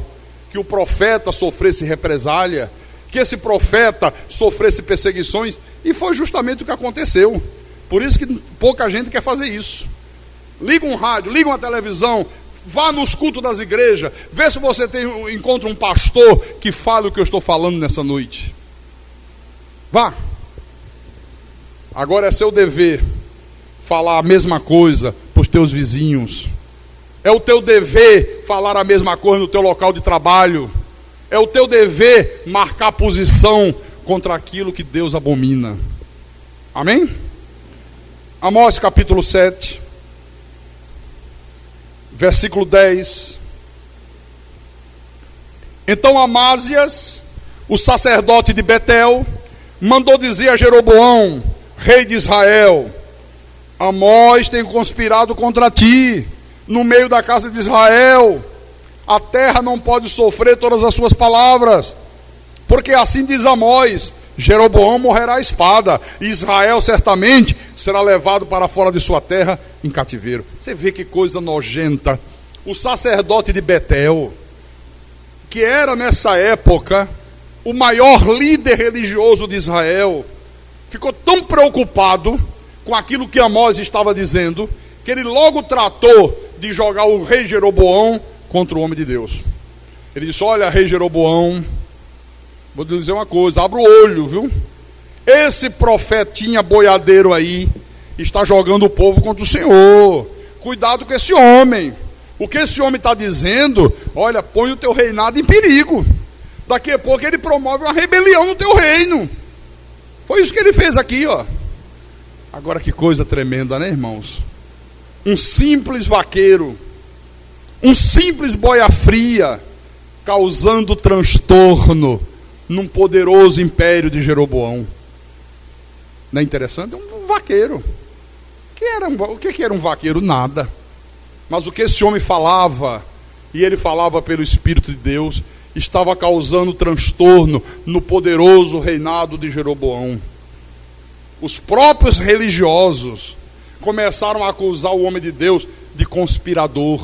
que o profeta sofresse represália, que esse profeta sofresse perseguições, e foi justamente o que aconteceu. Por isso que pouca gente quer fazer isso. Liga um rádio, liga uma televisão, vá nos cultos das igrejas, vê se você encontra um pastor que fale o que eu estou falando nessa noite. Vá. Agora é seu dever falar a mesma coisa para os teus vizinhos. É o teu dever falar a mesma coisa no teu local de trabalho. É o teu dever marcar posição contra aquilo que Deus abomina. Amém? Amós capítulo 7, versículo 10. Então Amázias, o sacerdote de Betel, mandou dizer a Jeroboão, rei de Israel: Amós tem conspirado contra ti, no meio da casa de Israel. A terra não pode sofrer todas as suas palavras, porque assim diz Amós: Jeroboão morrerá à espada, e Israel certamente será levado para fora de sua terra em cativeiro. Você vê que coisa nojenta. O sacerdote de Betel, que era nessa época o maior líder religioso de Israel, ficou tão preocupado com aquilo que Amós estava dizendo, que ele logo tratou de jogar o rei Jeroboão contra o homem de Deus. Ele disse: olha, rei Jeroboão, vou te dizer uma coisa, abra o olho, viu? Esse profetinha boiadeiro aí está jogando o povo contra o Senhor. Cuidado com esse homem. O que esse homem está dizendo, olha, põe o teu reinado em perigo. Daqui a pouco ele promove uma rebelião no teu reino. Foi isso que ele fez aqui, ó. Agora que coisa tremenda, né, irmãos? Um simples vaqueiro, um simples boia fria, causando transtorno num poderoso império de Jeroboão. Não é interessante? Um vaqueiro. O que era um vaqueiro? Nada. Mas o que esse homem falava, e ele falava pelo Espírito de Deus, estava causando transtorno no poderoso reinado de Jeroboão. Os próprios religiosos começaram a acusar o homem de Deus de conspirador.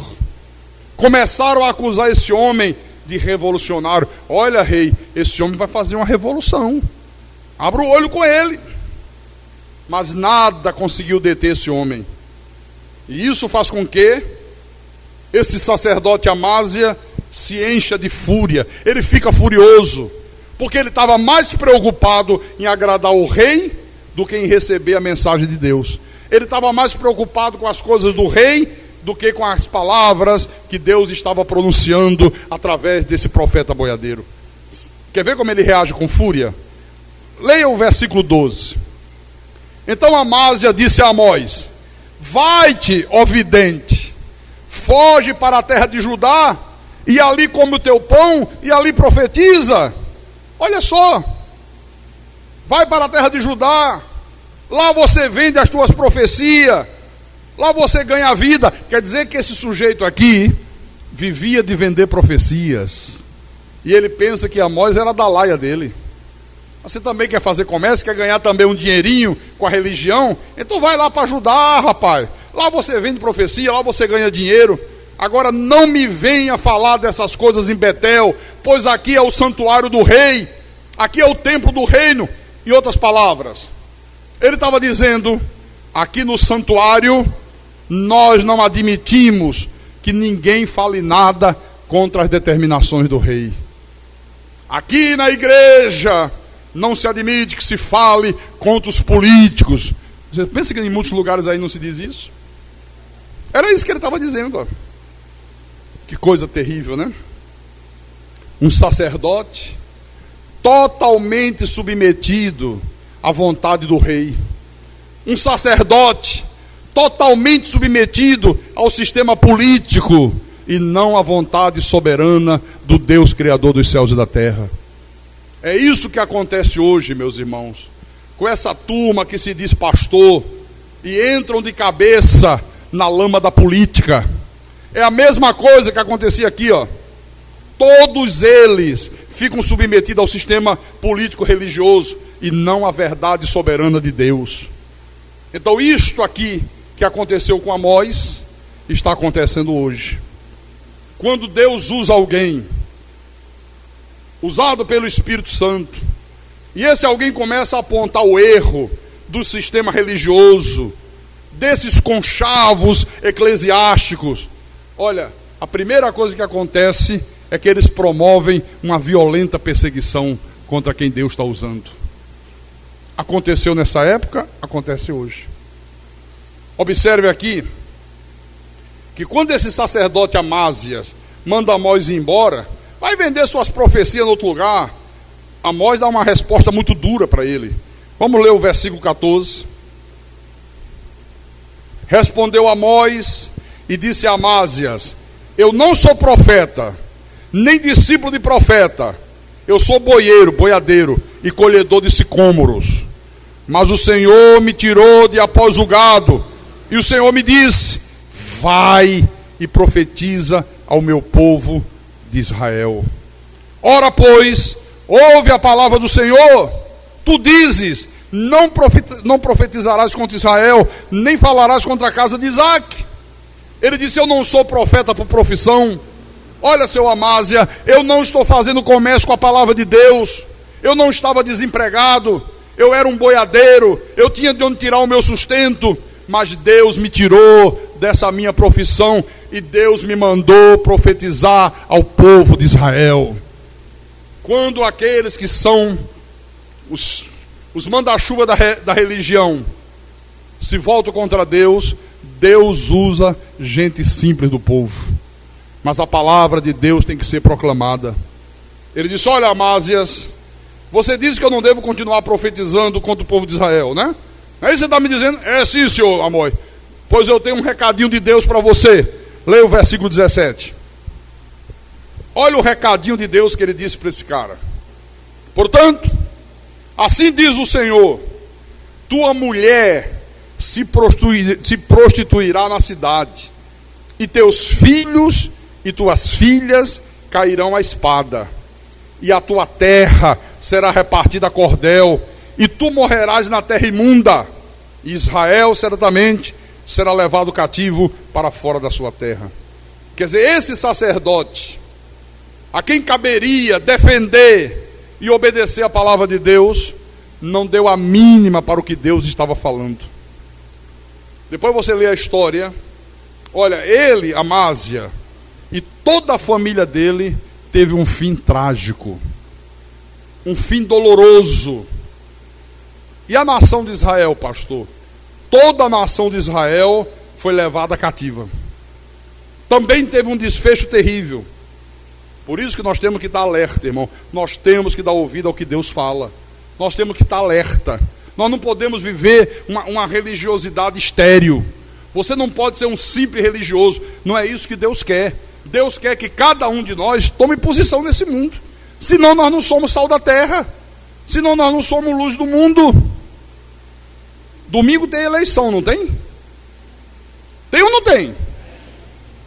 Começaram a acusar esse homem de revolucionário. Olha, rei, esse homem vai fazer uma revolução. Abra o olho com ele. Mas nada conseguiu deter esse homem. E isso faz com que esse sacerdote Amásia se encha de fúria. Ele fica furioso, porque ele estava mais preocupado em agradar o rei do que em receber a mensagem de Deus. Ele estava mais preocupado com as coisas do rei do que com as palavras que Deus estava pronunciando através desse profeta boiadeiro. Quer ver como ele reage com fúria? Leia o versículo 12. Então Amásia disse a Amós: vai-te, ó vidente, foge para a terra de Judá, e ali come o teu pão, e ali profetiza. Olha só, vai para a terra de Judá, lá você vende as tuas profecias, lá você ganha a vida. Quer dizer que esse sujeito aqui vivia de vender profecias, e ele pensa que Amós era da laia dele. Você também quer fazer comércio, quer ganhar também um dinheirinho com a religião? Então vai lá para ajudar, rapaz. Lá você vende profecia, lá você ganha dinheiro. Agora não me venha falar dessas coisas em Betel, pois aqui é o santuário do rei, aqui é o templo do reino. Em outras palavras, ele estava dizendo: aqui no santuário nós não admitimos que ninguém fale nada contra as determinações do rei. Aqui na igreja não se admite que se fale contra os políticos. Você pensa que em muitos lugares aí não se diz isso? Era isso que ele estava dizendo, ó. Que coisa terrível, né? Um sacerdote totalmente submetido à vontade do rei. Um sacerdote totalmente submetido ao sistema político e não à vontade soberana do Deus Criador dos céus e da terra. É isso que acontece hoje, meus irmãos, com essa turma que se diz pastor e entram de cabeça na lama da política. É a mesma coisa que acontecia aqui, ó. Todos eles ficam submetidos ao sistema político religioso e não à verdade soberana de Deus. Então isto aqui que aconteceu com Amós está acontecendo hoje. Quando Deus usa alguém, usado pelo Espírito Santo, e esse alguém começa a apontar o erro do sistema religioso, desses conchavos eclesiásticos, olha, a primeira coisa que acontece é que eles promovem uma violenta perseguição contra quem Deus está usando. Aconteceu nessa época, acontece hoje. Observe aqui que quando esse sacerdote Amásias manda Amós ir embora, vai vender suas profecias em outro lugar. Amós dá uma resposta muito dura para ele. Vamos ler o versículo 14. Respondeu Amós e disse a Amázias: eu não sou profeta, nem discípulo de profeta. Eu sou boiadeiro e colhedor de sicômoros. Mas o Senhor me tirou de após o gado, e o Senhor me disse: vai e profetiza ao meu povo de Israel. Ora, pois, ouve a palavra do Senhor. Tu dizes: não profetizarás contra Israel, nem falarás contra a casa de Isaque. Ele disse: eu não sou profeta por profissão. Olha, seu Amásia, eu não estou fazendo comércio com a palavra de Deus. Eu não estava desempregado. Eu era um boiadeiro. Eu tinha de onde tirar o meu sustento. Mas Deus me tirou dessa minha profissão e Deus me mandou profetizar ao povo de Israel. Quando aqueles que são os manda-chuva da religião se voltam contra Deus, Deus usa gente simples do povo. Mas a palavra de Deus tem que ser proclamada. Ele disse: olha, Amázias, você diz que eu não devo continuar profetizando contra o povo de Israel, né? Aí você está me dizendo: é sim, senhor Amós. Pois eu tenho um recadinho de Deus para você. Leia o versículo 17. Olha o recadinho de Deus que ele disse para esse cara. Portanto, assim diz o Senhor: tua mulher se prostituirá na cidade, e teus filhos e tuas filhas cairão à espada, e a tua terra será repartida a cordel, e tu morrerás na terra imunda. E Israel certamente será levado cativo para fora da sua terra. Quer dizer, esse sacerdote, a quem caberia defender e obedecer a palavra de Deus, não deu a mínima para o que Deus estava falando. Depois você lê a história. Olha, ele, Amásia, e toda a família dele teve um fim trágico, um fim doloroso. E a nação de Israel, pastor? Toda a nação de Israel foi levada cativa. Também teve um desfecho terrível. Por isso que nós temos que estar alerta, irmão. Nós temos que dar ouvido ao que Deus fala. Nós temos que estar alerta. Nós não podemos viver uma religiosidade estéril. Você não pode ser um simples religioso. Não é isso que Deus quer. Deus quer que cada um de nós tome posição nesse mundo. Senão nós não somos sal da terra. Senão nós não somos luz do mundo. Domingo tem eleição, não tem? Tem ou não tem?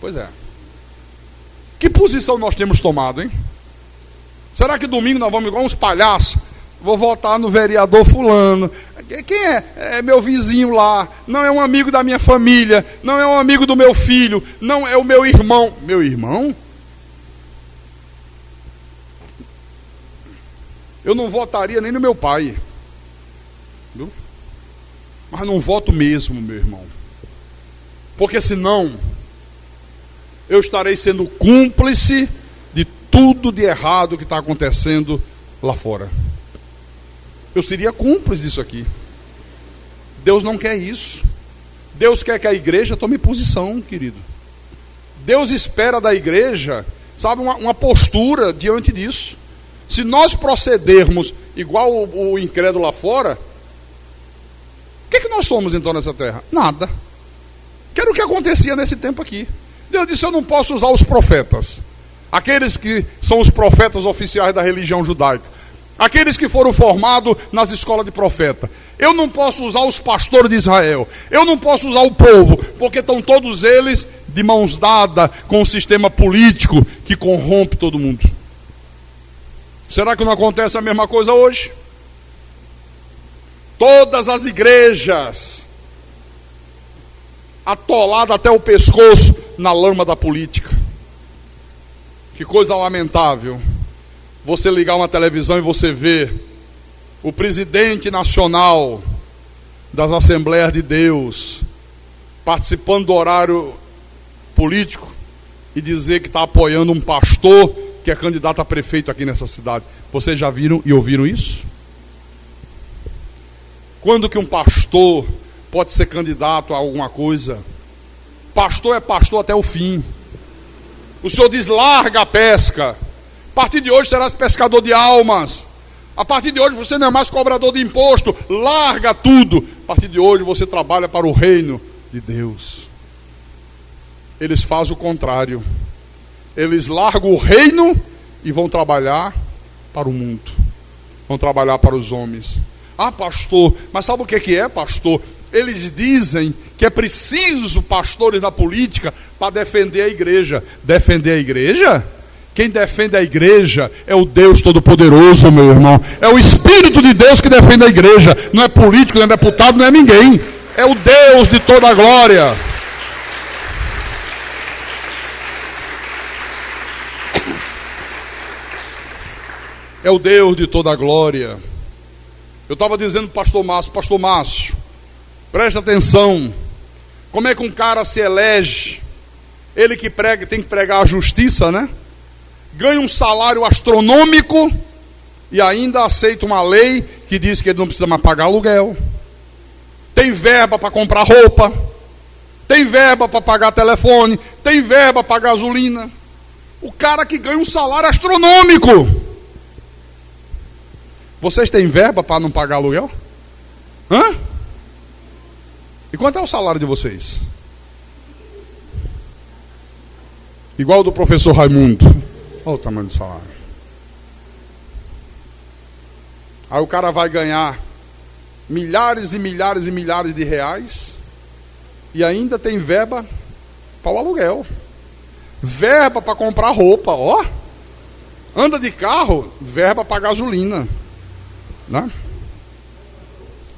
Pois é. Que posição nós temos tomado, hein? Será que domingo nós vamos igual uns palhaços? Vou votar no vereador fulano. Quem é? É meu vizinho lá. Não é um amigo da minha família. Não é um amigo do meu filho. Não é o meu irmão. Meu irmão? Eu não votaria nem no meu pai. Viu? Mas não voto mesmo, meu irmão. Porque senão eu estarei sendo cúmplice de tudo de errado que está acontecendo lá fora. Eu seria cúmplice disso aqui. Deus não quer isso. Deus quer que a igreja tome posição, querido. Deus espera da igreja, sabe, uma postura diante disso. Se nós procedermos igual o incrédulo lá fora, o que nós somos então nessa terra? Nada. Que era o que acontecia nesse tempo aqui. Deus disse: eu não posso usar os profetas, aqueles que são os profetas oficiais da religião judaica, aqueles que foram formados nas escolas de profeta. Eu não posso usar os pastores de Israel. Eu não posso usar o povo, porque estão todos eles de mãos dadas com o sistema político que corrompe todo mundo. Será que não acontece a mesma coisa hoje? Todas as igrejas atoladas até o pescoço na lama da política. Que coisa lamentável. Você ligar uma televisão e você ver o presidente nacional das Assembleias de Deus participando do horário político e dizer que está apoiando um pastor que é candidato a prefeito aqui nessa cidade. Vocês já viram e ouviram isso? Quando que um pastor pode ser candidato a alguma coisa? Pastor é pastor até o fim. O Senhor diz: larga a pesca. A partir de hoje serás pescador de almas. A partir de hoje você não é mais cobrador de imposto, larga tudo. A partir de hoje você trabalha para o reino de Deus. Eles fazem o contrário. Eles largam o reino e vão trabalhar para o mundo. Vão trabalhar para os homens. Ah, pastor, mas sabe o que é, pastor? Eles dizem que é preciso pastores na política para defender a igreja. Defender a igreja? Quem defende a igreja é o Deus Todo-Poderoso, meu irmão. É o Espírito de Deus que defende a igreja. Não é político, não é deputado, não é ninguém. É o Deus de toda a glória. É o Deus de toda a glória. Eu estava dizendo para o pastor Márcio, presta atenção. Como é que um cara se elege? Ele que prega, tem que pregar a justiça, né? Ganha um salário astronômico e ainda aceita uma lei que diz que ele não precisa mais pagar aluguel. Tem verba para comprar roupa, tem verba para pagar telefone, tem verba para gasolina. O cara que ganha um salário astronômico. Vocês têm verba para não pagar aluguel? Hã? E quanto é o salário de vocês? Igual ao do professor Raimundo. Olha o tamanho do salário. Aí o cara vai ganhar milhares e milhares e milhares de reais e ainda tem verba para o aluguel. Verba para comprar roupa, ó. Anda de carro, verba para gasolina. Né?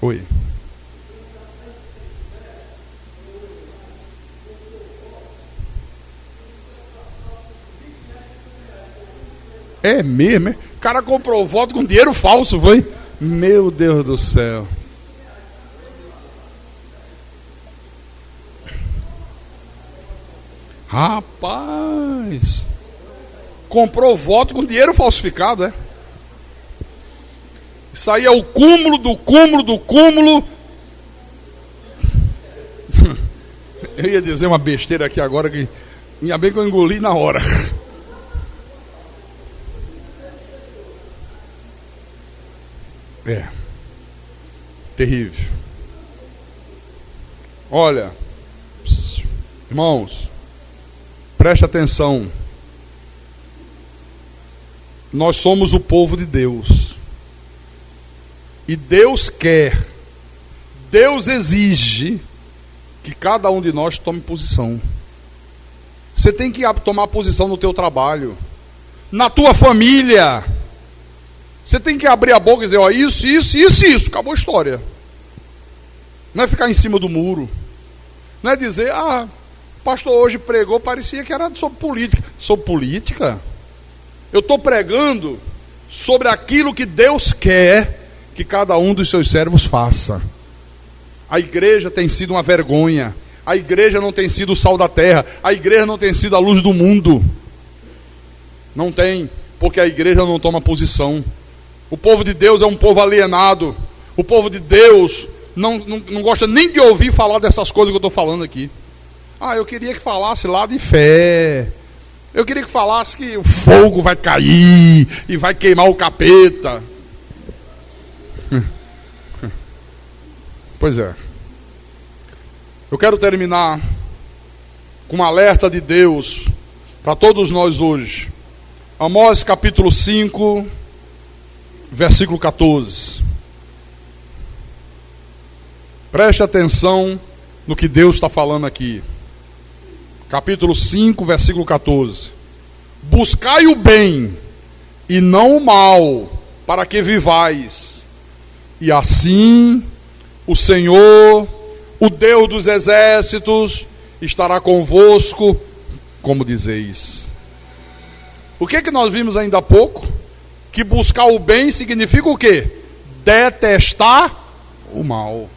Oi. É mesmo, é? O cara comprou voto com dinheiro falso, foi? Meu Deus do céu. Rapaz. Comprou voto com dinheiro falsificado, é? Isso aí é o cúmulo do cúmulo do cúmulo. Eu ia dizer uma besteira aqui agora que ainda bem que eu engoli na hora. É terrível. Olha, irmãos, preste atenção. Nós somos o povo de Deus. E Deus quer, Deus exige que cada um de nós tome posição. Você tem que tomar posição no teu trabalho, na tua família. Você tem que abrir a boca e dizer, ó, isso, acabou a história. Não é ficar em cima do muro. Não é dizer, o pastor hoje pregou, parecia que era sobre política. Sobre política? Eu estou pregando sobre aquilo que Deus quer que cada um dos seus servos faça. A igreja tem sido uma vergonha. A igreja não tem sido o sal da terra. A igreja não tem sido a luz do mundo. Não tem, porque a igreja não toma posição. O povo de Deus é um povo alienado. O povo de Deus não gosta nem de ouvir falar dessas coisas que eu estou falando aqui. Eu queria que falasse lá de fé. Eu queria que falasse que o fogo vai cair e vai queimar o capeta. Pois é. Eu quero terminar com um alerta de Deus para todos nós hoje. Amós capítulo 5, versículo 14. Preste atenção no que Deus está falando aqui. Capítulo 5, versículo 14. Buscai o bem e não o mal, para que vivais. E assim o Senhor, o Deus dos exércitos, estará convosco, como dizeis. O que nós vimos ainda há pouco? Que buscar o bem significa o quê? Detestar o mal.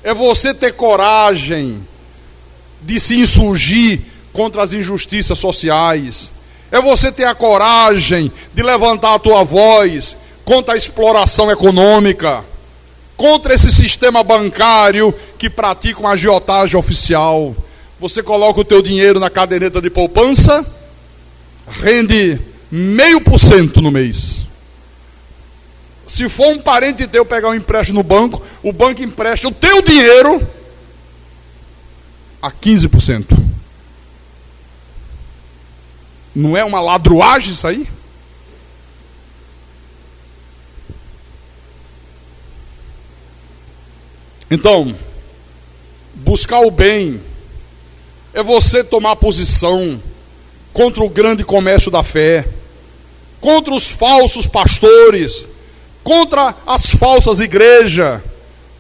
É você ter coragem de se insurgir contra as injustiças sociais. É você ter a coragem de levantar a tua voz contra a exploração econômica, contra esse sistema bancário que pratica uma agiotagem oficial. Você coloca o teu dinheiro na caderneta de poupança, rende 0,5% no mês. Se for um parente teu pegar um empréstimo no banco, o banco empresta o teu dinheiro a 15%. Não é uma ladruagem isso aí? Então, buscar o bem é você tomar posição contra o grande comércio da fé, contra os falsos pastores, contra as falsas igrejas,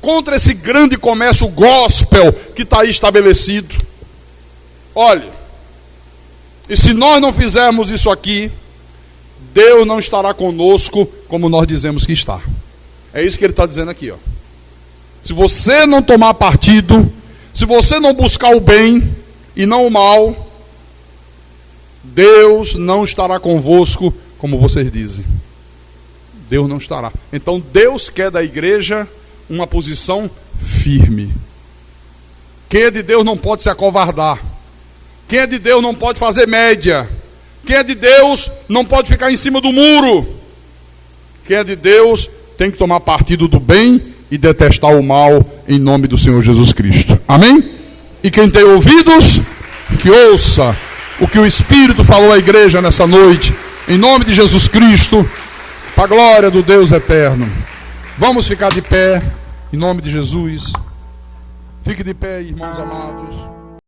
contra esse grande comércio gospel que está aí estabelecido. Olha, e se nós não fizermos isso aqui, Deus não estará conosco como nós dizemos que está. É isso que ele está dizendo aqui, ó. Se você não tomar partido, se você não buscar o bem e não o mal, Deus não estará convosco como vocês dizem. Deus não estará. Então Deus quer da igreja uma posição firme. Quem é de Deus não pode se acovardar. Quem é de Deus não pode fazer média. Quem é de Deus não pode ficar em cima do muro. Quem é de Deus tem que tomar partido do bem e detestar o mal em nome do Senhor Jesus Cristo. Amém? E quem tem ouvidos, que ouça o que o Espírito falou à igreja nessa noite, em nome de Jesus Cristo, para a glória do Deus eterno. Vamos ficar de pé, em nome de Jesus. Fique de pé, irmãos amados.